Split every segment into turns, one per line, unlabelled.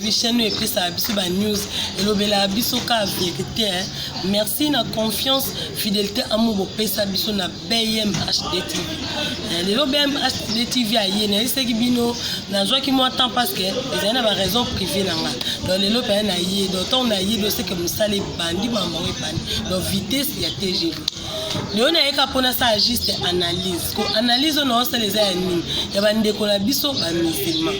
Vichano et puis ça ba news et l'obéla biso ka vérité merci na confiance fidélité amour pesa biso na BMHD TV les BMHD TV aye na c'est qui bino na joie qui moi temps parce que ils ont ba raison privée là donc les lopé na aye donc on a aye de ce que nous salé bandi maman et bandi donc vitesse ya TGV Léon a eka pona ça juste analyse ko analyse on a les amis ya bande ko la biso ba musulman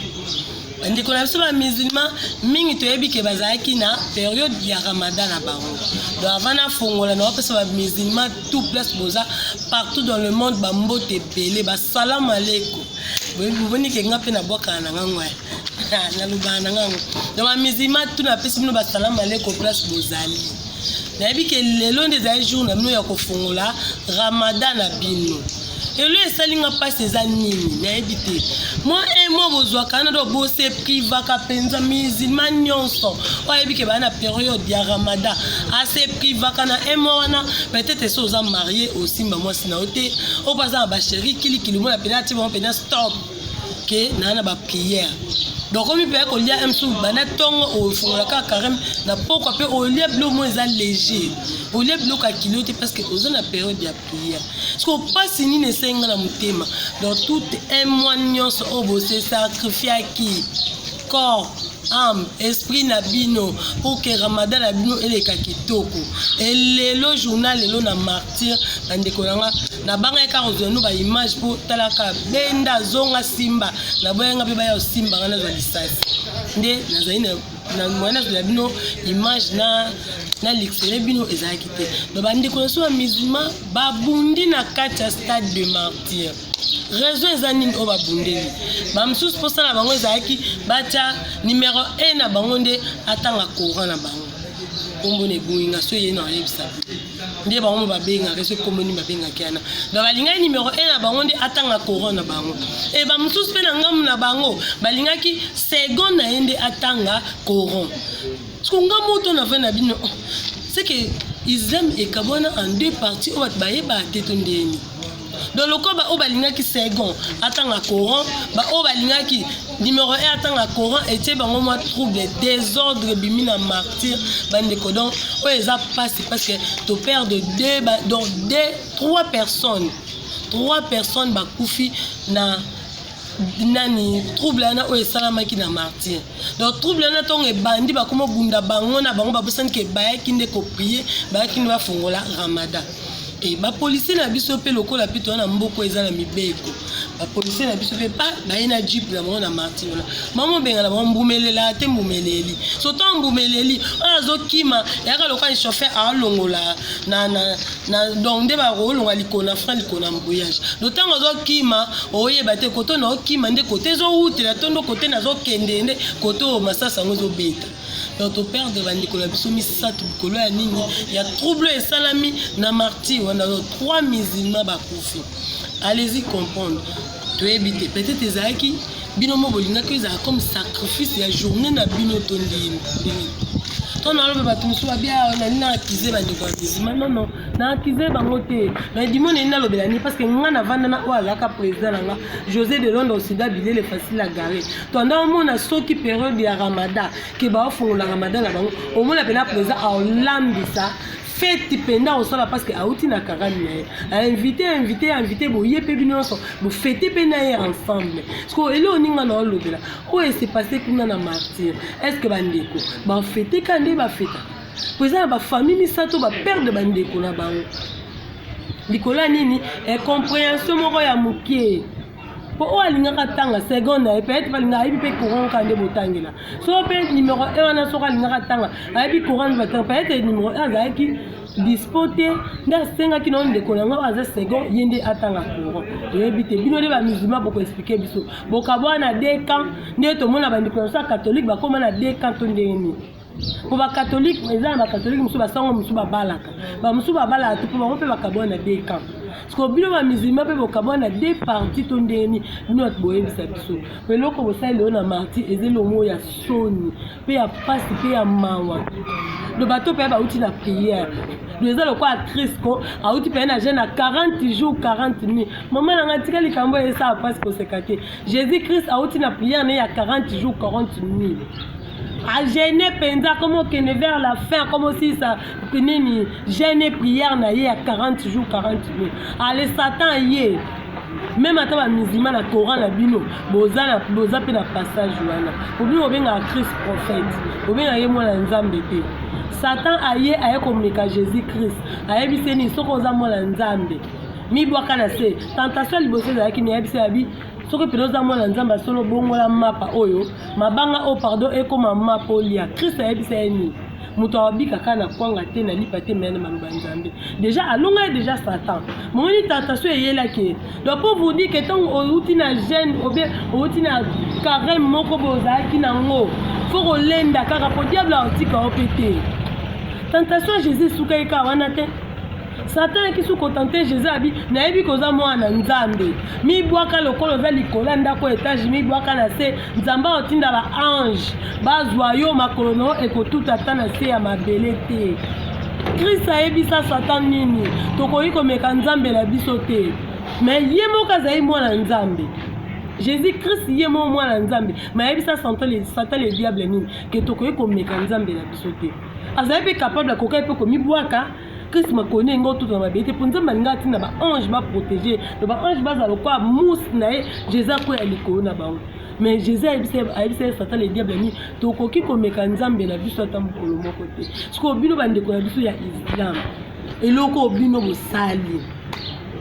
Andi kona biso ba musulman mingi toyebi ke bazaki na période ya Ramadan na bango. Donc avant na fongola na biso ba musulman tout place boza partout dans le monde ba mbote belé ba salam aleikum. Vous venez ke ngape na boka na ngangwa. Na lubana ngango. Donc ba musulman tout na pesi bino ba salam aleikum place bozali. Na yebi ke lelo des jours na bino ya ko fongola Ramadan na bino. Et lui, ça n'a pas ses animes, n'habité. Moi, et moi, vous avez Canada, vous avez privé, capenza, musulman, nyonso. Ou avez que la période de Ramadan, assez privé, et moi, peut-être que vous êtes mariés aussi, mais moi, c'est noté. Au passant, ma chérie, qui le mot, la pénalité, on peut stop. Que n'a pas prière. Donc, comme il peut être au lieu de sous, au fond, la carême, n'a pas quoi au lieu de l'eau moins léger. Au lieu de l'eau kilote parce que aux la période de la prière. Parce qu'on passe ni ne sait pas thème. Dans tout un mois nyonso au c'est sacrifié à qui corps, âme, esprit nabino pour que Ramadan nabino et les kakitoko. Et le journal le na martyr bande kolanga na banga ka ozonu ba image pour talaka benda zonga simba na boyanga pe ba ya simba ngana za lisasi. Nde na zaina na mwana za bino image na l'extérieur bino ezaki te. Do bande koso musulman babundi na kati stade de martyr. Raison ezanine o babundeli. Ba msusu posa na bango ezaki bacha numéro 1 na bango nde atanga courant na bango. Kombo ne buinga so yena alebisa. Nde bango babenga reso komoni babenga kiana. Donc balinga numéro 1 na bango nde atanga courant na bango. Et ba msusu pe na ngamu na bango balinga ki seconde na ende atanga courant. Skunga moto na vena bino. C'est que ils aiment et kabona en deux parties o baye ba tetondeni. Donc le cas ba obalinga ki second atanga courant ba obalinga ki numéro 1 atanga courant et tie bango moi trouble désordre bimina martyr bande kodon o eza passe parce que to père de trois personnes ba kufi na nani trouble na o esalama ki na martyr. Donc trouble na tonge bandi ba komo bunda bango na bango ba bosani ke ba kinde ko prier ba kinde ba fongola Ramadan. Et ma policier na biso pe loko la pito na mboko ezala mibeko ba policier na biso pe pas na ina jeep na mona martyr na maman benga na mbumelela te mbumeleli so to mbumeleli azo kima ya ka lokwa chauffeur a longola na donc de ba rolonga likona frein likona mbouillage d'autant azo kima oyeba te koto na okima nde kote zo utela tondo kote na zo kende nde koto masasa ngozo beta. Donc au père de Vandiko la biso misatu bikolo ya nini ya trouble et salami na martyr on a 3 musulmans bakufi. Allez-y comprendre. Tu éviter peut-être ezaki bino mo bolinga que ça comme sacrifice ya journée na bino tondi. Ton alobe batumsu babia na akize bandiko musulman non na akize bangote. Mais dimon ina lobela ni parce que ngana vanda na o alaka président nga José de Londres aussi d'habiller les facile à garer. Tondant mon a soki période ya Ramadan ke ba fo la Ramadan la bango au moins la pena président a olambisa fête pendant au sol parce que auti na karami a invité boye pe binonso bo fêter penaye ensemble parce que elo ninga na lobela o s'est passé kuna na martyr est-ce que bandeko ba fêter kande ba fêta président ba famille misato ba père de bandeko na bango likola nini et compréhension moko ya mukie po o alinga katanga seconde et peut-être balinga ibi pe courant kande botangela so pe numéro 1 wana so kalinga katanga ibi courant batanga peut-être numéro 1 azaki dispoté nda senga ki non de konanga aza second yende atanga courant yebi te bino de ba musulman boko expliquer biso bokabwa na deux camps nde to mona bandiko sa catholique ba koma na deux camps to ndeni. Pour les catholiques, les catholiques, ils sont balaka. Ils balaka pour on peut bakabwa na deux camps. Parce que bino ba musulman pe bakabwa na deux parties to ndeni notre boye bisa biso. Mais loko bo sai le na martyr ezelo mo ya soni pe ya passe pe ya mawa. Le bateau peut ba uti na prière. Nous allons quoi Christ ko a uti pe na jeune à 40 jours 40 nuits. Maman na tika likambo et ça passe ko sekate. Jésus Christ a uti na prière na ya 40 jours 40 nuits. à gêner penza comment qu'on est vers la fin comme si ça nini gêner prière na à 40 jours 40 nuits allez Satan yé même à ta musulman na Coran la bino boza pe na passage wana obino benga Christ prophète obino yé moi na nzambe te Satan aye communiquer Jésus Christ aye biseni soko za moi na nzambe mi bwaka na se tentation liboso za ki mi yebisa abi soko pedoza moi na nzambe solo bongola mapa oyo mabanga o pardon e comme mapa olia Christ yebisa ni muto abika kana kwanga te na lipa te mena maluba nzambe déjà alonga déjà Satan moni tentation yela ke donc pour vous dire que tant outi na gêne ou bien outi na carême moko boza ki na ngo faut ko lenda kaka po diable antika opété tentation Jésus soukaika wana te Satan qui sous contenté Jésus abi na yebi koza mwana nzambe mi bwaka lokolo za likola ndako étage mi bwaka na se nzamba otinda ba ange bazwa yo makolono ekotuta tana se ya mabele te Christ ayebi sa Satan nini tokoyi komeka nzambe la biso te mais ye moka zai mwana nzambe Jésus Christ yé mon mwana nzambe mais yebi sa Satan le diable nini ke tokoyi komeka nzambe la biso te azayebi capable koka pe komi bwaka Christ m'a connu ngo tout dans ma bête pour nzamba nga tina ba ange ba protéger ba ange ba za lokwa mousse na Jésus ko ya likolo na ba mais Jésus a Satan le diable ni to koki ko meka nzambe na biso ta mukolo moko te siko bino bande ko na biso ya Islam eloko bino bo sali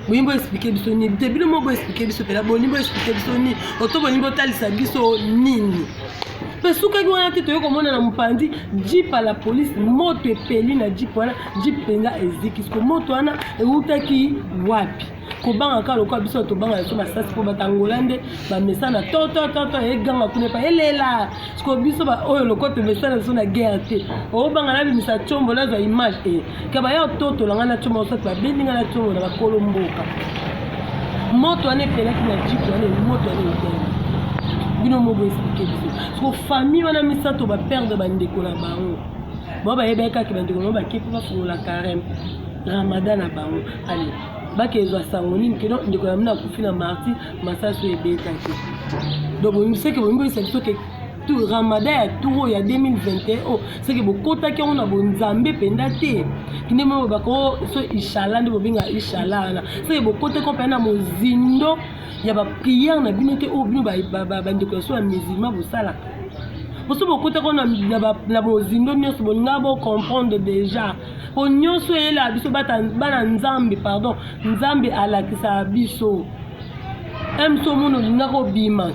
Bimbo expliquer biso ni te bino mo bo expliquer biso pela bo ni bo expliquer biso ni otobo ni bo talisa biso nini parce que quand on a été comme on a mpandi jeep à la police moto epeli na jeep wana jeep penga eziki ko moto wana eutaki wapi ko banga ka lokwa biso to banga so masasi po batangolande ba mesana to e ganga kuna pa elela ko biso ba oyo lokwa te mesana so na guerre te o banga na bimisa chombo la za image e ka ba ya to langa na chombo so ba bendinga na chombo na ba kolomboka moto wana epela ki na jeep wana moto wana epela bino mo bo expliquer biso so famille wana misato ba perdre bandeko na bango bo ba yebeka ki bandeko no ba kipe ba fula carême ramadan na bango allez ba ke zo sangoni nkino ndeko na mina kufina marti masaso ebeka ki donc on sait que bon c'est que tout ramadan ya tout ya 2021 oh c'est que bokota ki on a bon nzambe penda te kine mo ba ko so inshallah ndo binga inshallah na c'est que bokota ko pena mozindo ya ba prière na bino te o bino ba ndeko so ya musulman bosala boso bokota ko na mozindo nyonso bolinga bo comprendre déjà po nyonso ela biso bana nzambe pardon nzambe alakisa biso emso mono linga ko bima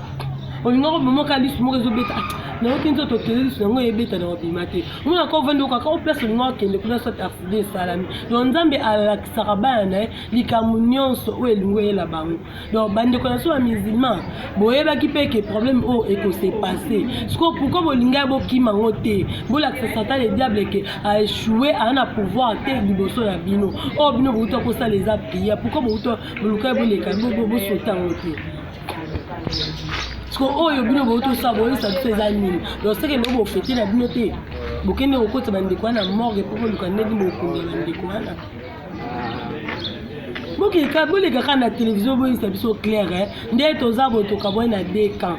olinga ko moka lisu mo rezo beta na okinzo to télé nango ebeta na bima te mona ko vendo ka ko place ngo kende kuna so tafide salami donc nzambe alakisa bana likamu nyonso o elingo ela bango donc bande ko na so musulman boyeba ki pe ke problème o eko se passer sko pourquoi bolinga bo ki mango te bolakisa Satan le diable ke a échoué à na pouvoir te liboso na bino o bino boto ko sa les prières pourquoi boto boluka boleka bo sotango te parce que oh bino boto sa boyo sa teza nini donc c'est que no bo fêter na bino te bokende okota bandeko na morgue pour luka ndedi bo kunde bandeko wana boke ka bolega kana télévision boyo sa biso clair ndé toza boto ka boy na deux camps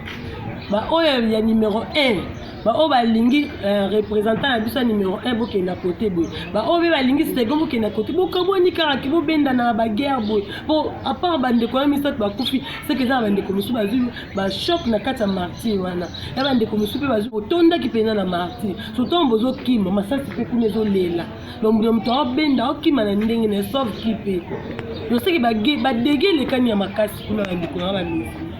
ba oyo ya numéro 1 ba o ba lingi représentant na biso numéro 1 boke na côté boy ba o be ba lingi second boke na côté boka boni kara ki bo benda na ba guerre boy po à part bande ko misat ba kufi c'est que ça bande ko musu ba zu ba choc na kata martyr wana ya bande ko musu pe ba zu otonda ki pena na martyr so tombo zo kima masasi pe kunezo lela donc mto benda o kima na ndenge na sauve ki pe yo c'est que ba déguer les kanya makasi kuna bande ko ba misi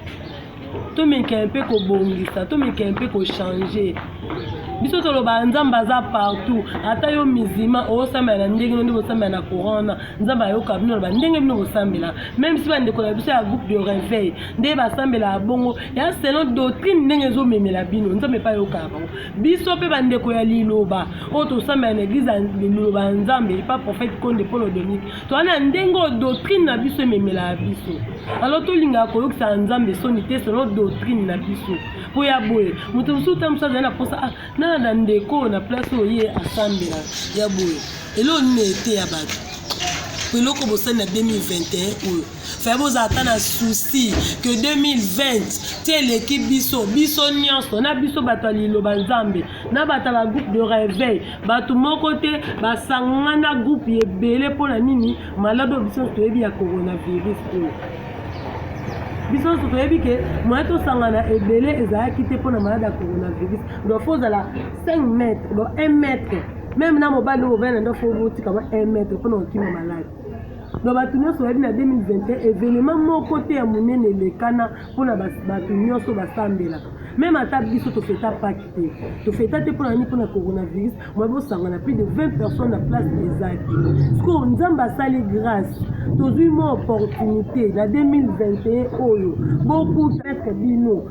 to meke un peu ko bongisa to meke un peu ko changer biso to lo ba nzamba za partout ata yo mizima o sambela ndenge ndo sambela na corona nzamba yo ka bino ba ndenge bino sambela même si bande ko la biso ya groupe de réveil nde ba sambela bongo ya selon doctrine ndenge zo memela bino nzambe pa yo ka bango biso pe bande ko ya liloba o to sambela na église liloba nzambe pas prophète konde polo dominique to ana ndenge doctrine na biso memela biso alors to linga ko yoksa nzambe sonité selon doctrine na biso po ya boye mutu suta msaza na posa na ndeko na place oye asambela ya boye elo nete ya bato eloko bosali na 2021 oyo fa bozala na souci que 2020 te eleki biso nyonso na biso bato ya liloba nzambe na bato ya groupe de réveil bato moko te basangana groupe ebele mpona nini malade oyo biso toyebi ya coronavirus oyo biso nyonso toyebi ke moye tosangana ebele ezalaki te mpona malade ya coronavirus donc fo ozala 5 mètres donc 1 mètre même na mobali oyo ovanda ndo fo botikama 1 mètre mpona kokima malade donc bato nyonso bayebi na 2021 événement moko te ya monene elekana mpona bato nyonso basambelaka même ata biso tofeta paki te tofeta te mpona nini mpona coronavirus moye bosangana plus de 20 personnes na place ezaki siko nzambe asali grâce tozwi mo opportunité na 2021 oyo bokutreke bino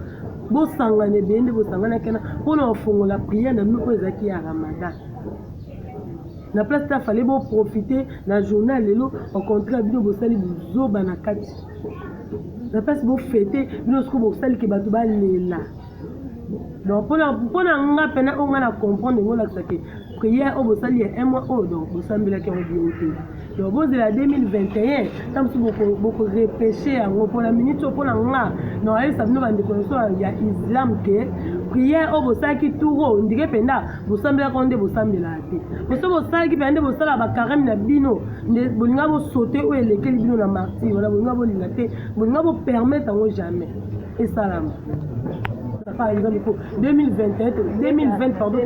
bosangana ebele nde bosangana kena mpona kofongola priere na bino mpo ezalaki ya ramadan na place ta fallait bon profiter na journal lelo au contraire bino bosali bozoba na kati na place bo fêter bino siko bosali ke bato balela donc pona nga pena on na comprendre ngola que prière au bosali ya un mois au donc bosambela ke on bien te donc bon de la 2021 tam si beaucoup repêcher en pour la minute pour nga non elle ça bino bande connaissance ya islam ke prière au bosaki touro ndike penda bosambela konde bosambela te boso bosaki pende bosala ba carême na bino bolinga bo sauter ou elekeli bino na martyr wala bolinga bo linga te bolinga bo permettre ngo jamais et salam par exemple pour 2020 pardon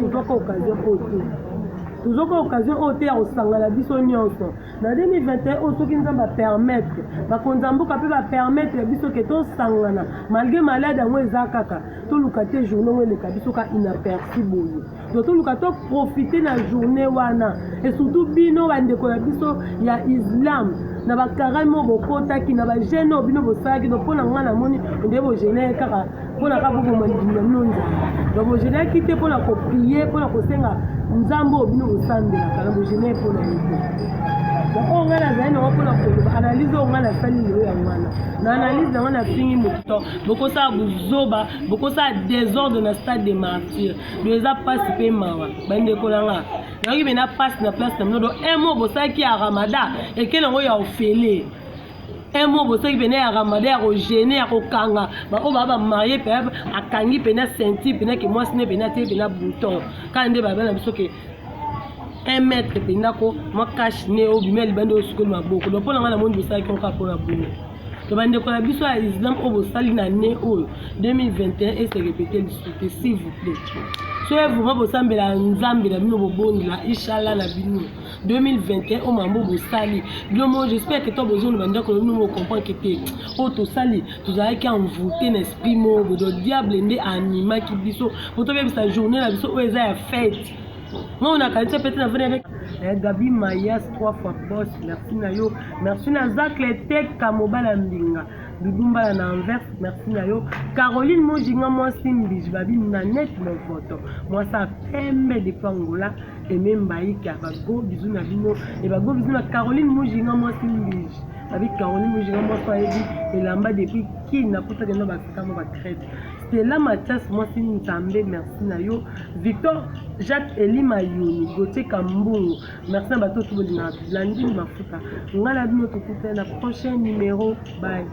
toujours occasion au terre au sangala biso nyonso na 2021 au soki nzamba permettre bakonzambuka pe ba permettre biso ke to sangana malgré malade ngo ezakaka to lukate journée ngo eleka biso ka inaperçu boye donc to lukato profiter na journée wana et surtout bino bandeko na biso ya islam na ba karamo bokotaki na ba jeune bino bosaki donc pona ngana moni nde bo jeune kaka pona ka bobo mandinga nonza donc bo jeune kite pona ko prier pona ko senga nzambo bino bosambela kala bo jeune pona yiko donc on ngana zaina wapona ko analyse on ngana sali lelo ya ngana na analyse na ngana fingi moto boko sa buzoba boko sa désordre na stade de martyr déjà passe pe mawa bande ko langa donc il passe na place na mno un mot bosaki ya ramadan et que ngo ya ofele un mot bosaki bene ya ramadan ya ko gêner ya ko kanga ba o baba marié pe akangi pe na ceinture pe na ke moi sine pe na te pe na bouton quand nde baba na biso ke 1 mètre pe ndako moi cache ne o bimel bande o sukul maboko donc pona ngana monde bosaki ko ka pona bune to bande ko la biso ya islam o bosali na ne o 2021 et se répéter s'il vous plaît. Soyez vous bosambela nzambe na bino bobondela inshallah na bino 2021 o mambo bosali bino mo j'espère que toi besoin de bande ko nous comprendre que te o to sali tu as qui envoûter l'esprit mo do diable ndé anima ki biso pour to bien sa journée na biso o eza ya fête. Moi on a qualité peut-être na venir avec Gabi Mayas 3 fois boss merci na yo merci na Zak le tek kamobala mbinga Dudumba na Anvers merci na yo Caroline Mojinga moi simbi babi na net mon photo moi ça pembe de Pangola et même baïka ba go bisou na bino et ba go bisou na Caroline Mojinga moi simbi babi Caroline Mojinga moi so ebi et lamba depuis qui na puta que no ba kama ba crête c'est là Mathias moi c'est Nzambe merci na yo Victor Jacques Eli Mayoni Gauthier Kambungu merci na bato tout le monde lundi mafuta ngala bino to kuta na prochain numéro bye.